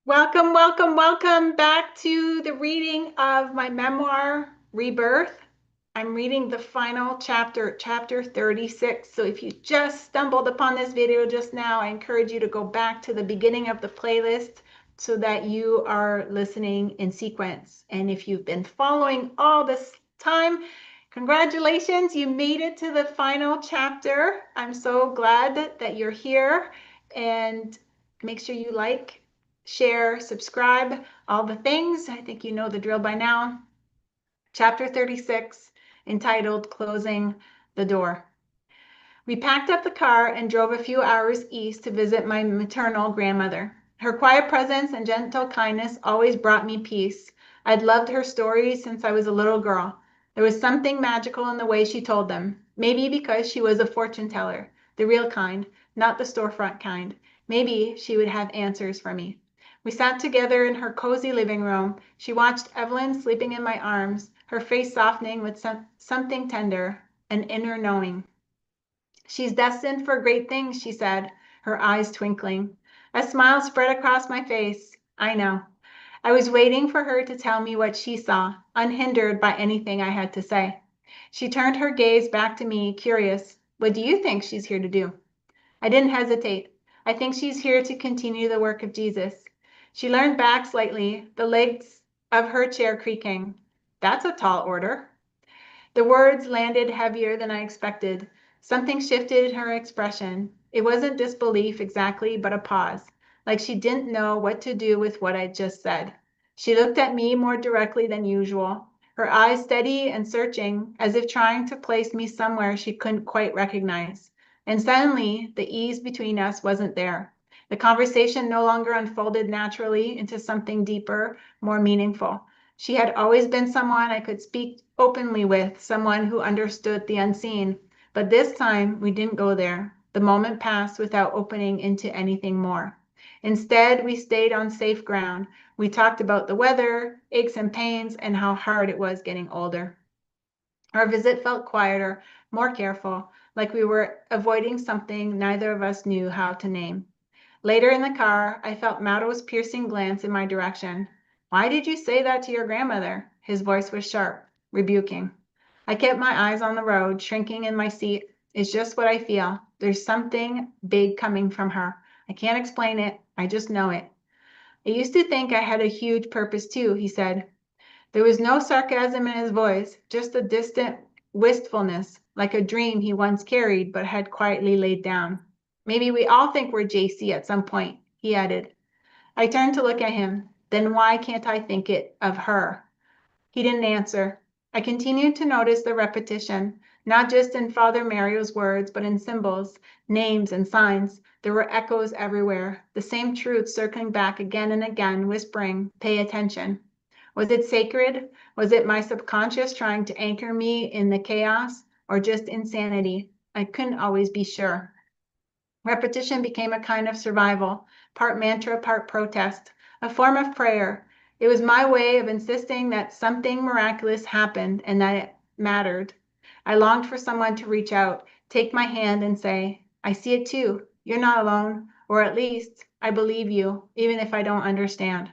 Welcome, welcome, welcome back to the reading of my memoir, Rebirth. I'm reading the final chapter, chapter 36. So if you just stumbled upon this video just now, I encourage you to go back to the beginning of the playlist so that you are listening in sequence. And if you've been following all this time, congratulations, you made it to the final chapter. I'm so glad that you're here, and make sure you like, share, subscribe, all the things. I think you know the drill by now. Chapter 36, entitled Closing the Door. We packed up the car and drove a few hours east to visit my maternal grandmother. Her quiet presence and gentle kindness always brought me peace. I'd loved her stories since I was a little girl. There was something magical in the way she told them. Maybe because she was a fortune teller, the real kind, not the storefront kind. Maybe she would have answers for me. We sat together in her cozy living room. She watched Evelyn sleeping in my arms, her face softening with something tender, an inner knowing. "She's destined for great things," she said, her eyes twinkling. A smile spread across my face. I know. I was waiting for her to tell me what she saw, unhindered by anything I had to say. She turned her gaze back to me, curious. "What do you think she's here to do?" I didn't hesitate. "I think she's here to continue the work of Jesus." She leaned back slightly, the legs of her chair creaking. "That's a tall order." The words landed heavier than I expected. Something shifted in her expression. It wasn't disbelief exactly, but a pause, like she didn't know what to do with what I'd just said. She looked at me more directly than usual, her eyes steady and searching, as if trying to place me somewhere she couldn't quite recognize. And suddenly, the ease between us wasn't there. The conversation no longer unfolded naturally into something deeper, more meaningful. She had always been someone I could speak openly with, someone who understood the unseen. But this time, we didn't go there. The moment passed without opening into anything more. Instead, we stayed on safe ground. We talked about the weather, aches and pains, and how hard it was getting older. Our visit felt quieter, more careful, like we were avoiding something neither of us knew how to name. Later in the car, I felt Matto's piercing glance in my direction. "Why did you say that to your grandmother?" His voice was sharp, rebuking. I kept my eyes on the road, shrinking in my seat. "It's just what I feel. There's something big coming from her. I can't explain it. I just know it." "I used to think I had a huge purpose too," he said. There was no sarcasm in his voice, just a distant wistfulness, like a dream he once carried but had quietly laid down. "Maybe we all think we're JC at some point," he added. I turned to look at him. "Then why can't I think it of her?" He didn't answer. I continued to notice the repetition, not just in Father Mario's words, but in symbols, names, and signs. There were echoes everywhere, the same truth circling back again and again, whispering, "Pay attention." Was it sacred? Was it my subconscious trying to anchor me in the chaos, or just insanity? I couldn't always be sure. Repetition became a kind of survival, part mantra, part protest, a form of prayer. It was my way of insisting that something miraculous happened and that it mattered. I longed for someone to reach out, take my hand and say, "I see it too. You're not alone, or at least I believe you, even if I don't understand."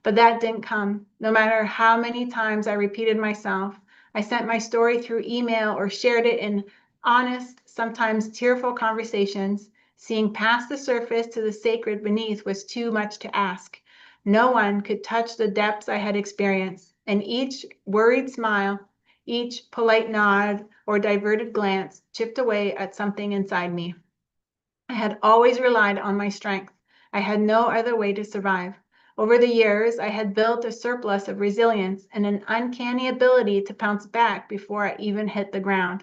But that didn't come. No matter how many times I repeated myself, I sent my story through email or shared it in honest, sometimes tearful conversations. Seeing past the surface to the sacred beneath was too much to ask. No one could touch the depths I had experienced, and each worried smile, each polite nod or diverted glance chipped away at something inside me. I had always relied on my strength. I had no other way to survive. Over the years, I had built a surplus of resilience and an uncanny ability to pounce back before I even hit the ground.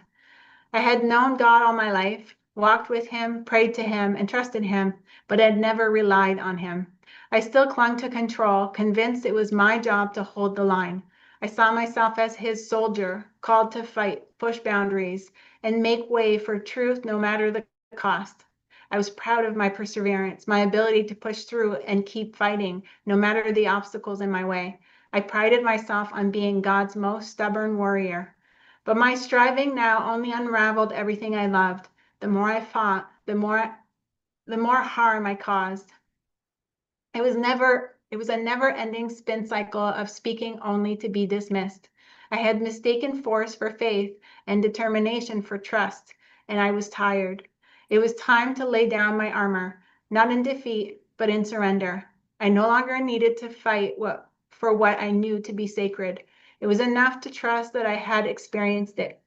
I had known God all my life, walked with him, prayed to him, and trusted him, but had never relied on him. I still clung to control, convinced it was my job to hold the line. I saw myself as his soldier, called to fight, push boundaries, and make way for truth no matter the cost. I was proud of my perseverance, my ability to push through and keep fighting, no matter the obstacles in my way. I prided myself on being God's most stubborn warrior. But my striving now only unraveled everything I loved. The more I fought, the more harm I caused. It was a never-ending spin cycle of speaking only to be dismissed. I had mistaken force for faith and determination for trust, and I was tired. It was time to lay down my armor, not in defeat, but in surrender. I no longer needed to fight for what I knew to be sacred. It was enough to trust that I had experienced it.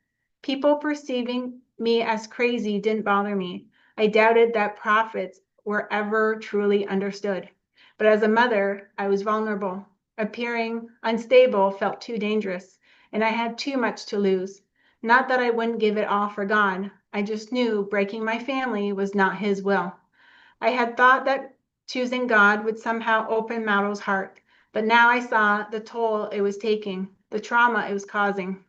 People perceiving me as crazy didn't bother me. I doubted that prophets were ever truly understood. But as a mother, I was vulnerable. Appearing unstable felt too dangerous, and I had too much to lose. Not that I wouldn't give it all for God. I just knew breaking my family was not His will. I had thought that choosing God would somehow open Mauro's heart, but now I saw the toll it was taking, the trauma it was causing.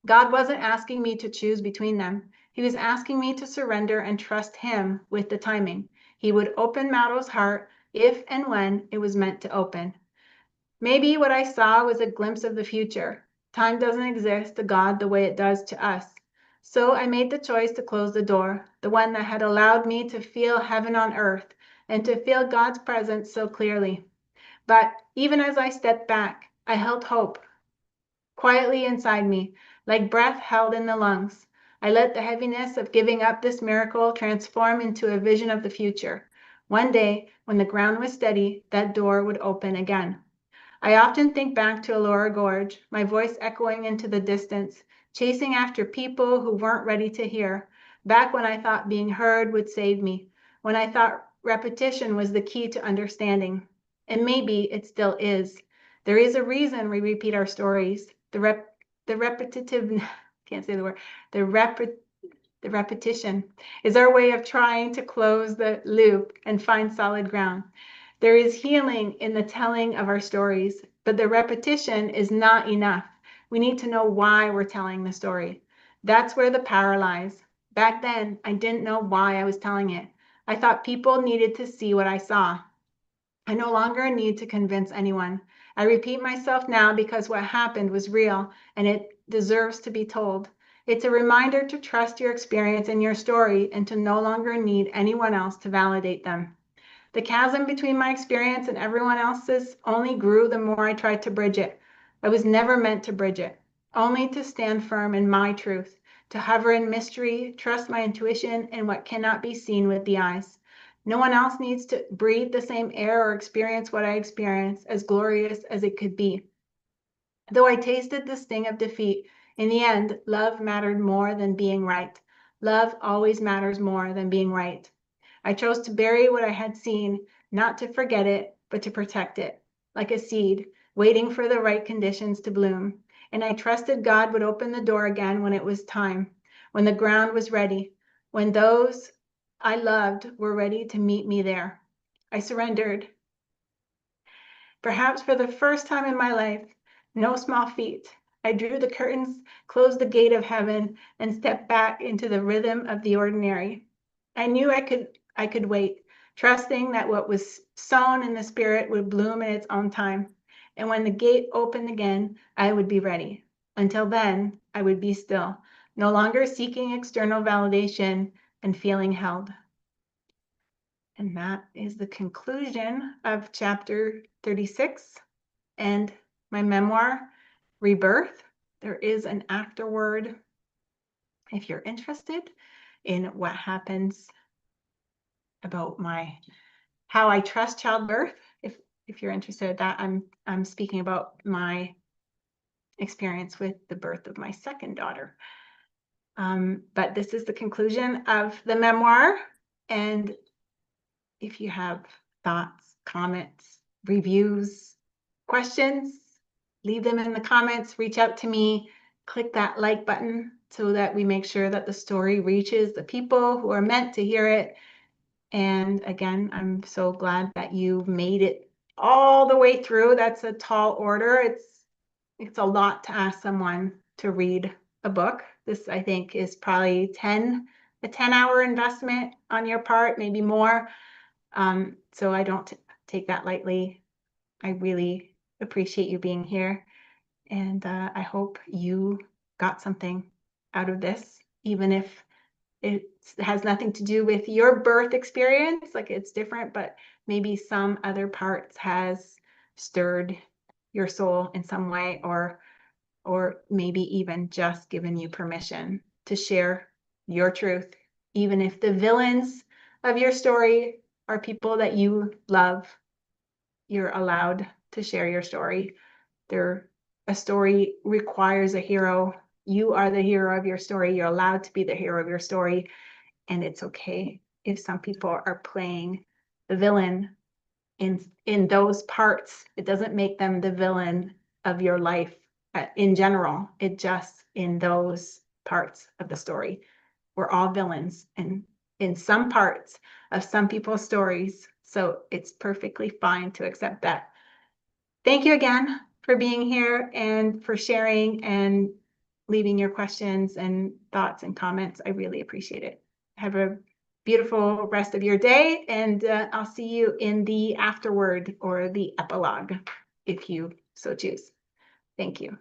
God wasn't asking me to choose between them. He was asking me to surrender and trust Him with the timing. He would open Mauro's heart if and when it was meant to open. Maybe what I saw was a glimpse of the future. Time doesn't exist to God the way it does to us. So I made the choice to close the door, the one that had allowed me to feel heaven on earth and to feel God's presence so clearly. But even as I stepped back, I held hope quietly inside me, like breath held in the lungs. I let the heaviness of giving up this miracle transform into a vision of the future. One day, when the ground was steady, that door would open again. I often think back to Elora Gorge, my voice echoing into the distance, chasing after people who weren't ready to hear, back when I thought being heard would save me, when I thought repetition was the key to understanding. And maybe it still is. There is a reason we repeat our stories. The repetitive, can't say the word, the repetition is our way of trying to close the loop and find solid ground. There is healing in the telling of our stories, but the repetition is not enough. We need to know why we're telling the story. That's where the power lies. Back then, I didn't know why I was telling it. I thought people needed to see what I saw. I no longer need to convince anyone. I repeat myself now because what happened was real and it deserves to be told. It's a reminder to trust your experience and your story and to no longer need anyone else to validate them. The chasm between my experience and everyone else's only grew the more I tried to bridge it. I was never meant to bridge it, only to stand firm in my truth, to hover in mystery, trust my intuition and what cannot be seen with the eyes. No one else needs to breathe the same air or experience what I experienced, as glorious as it could be. Though I tasted the sting of defeat, in the end, love mattered more than being right. Love always matters more than being right. I chose to bury what I had seen, not to forget it, but to protect it, like a seed, waiting for the right conditions to bloom. And I trusted God would open the door again when it was time, when the ground was ready, when those I loved were ready to meet me there. I surrendered. Perhaps for the first time in my life, no small feat. I drew the curtains, closed the gate of heaven, and stepped back into the rhythm of the ordinary. I knew I could wait, trusting that what was sown in the spirit would bloom in its own time. And when the gate opened again, I would be ready. Until then, I would be still, no longer seeking external validation and feeling held. And that is the conclusion of chapter 36 and my memoir, Rebirth. There is an afterword if you're interested in what happens about how I trust childbirth. If you're interested in that, I'm speaking about my experience with the birth of my second daughter. But this is the conclusion of the memoir. And if you have thoughts, comments, reviews, questions, leave them in the comments, reach out to me, click that like button so that we make sure that the story reaches the people who are meant to hear it. And again, I'm so glad that you made it all the way through. That's a tall order. It's a lot to ask someone to read a book. This, I think, is probably a 10-hour investment on your part, maybe more. So I don't take that lightly. I really appreciate you being here. And I hope you got something out of this, even if it has nothing to do with your birth experience, like it's different, but maybe some other parts has stirred your soul in some way, or maybe even just given you permission to share your truth, even if the villains of your story are people that you love. You're allowed to share your story. A story requires a hero. You are the hero of your story. You're allowed to be the hero of your story. And it's okay if some people are playing the villain in those parts. It doesn't make them the villain of your life in general. It just in those parts of the story. We're all villains and in some parts of some people's stories. So it's perfectly fine to accept that. Thank you again for being here and for sharing and leaving your questions and thoughts and comments. I really appreciate it. Have a beautiful rest of your day, and I'll see you in the afterword or the epilogue if you so choose. Thank you.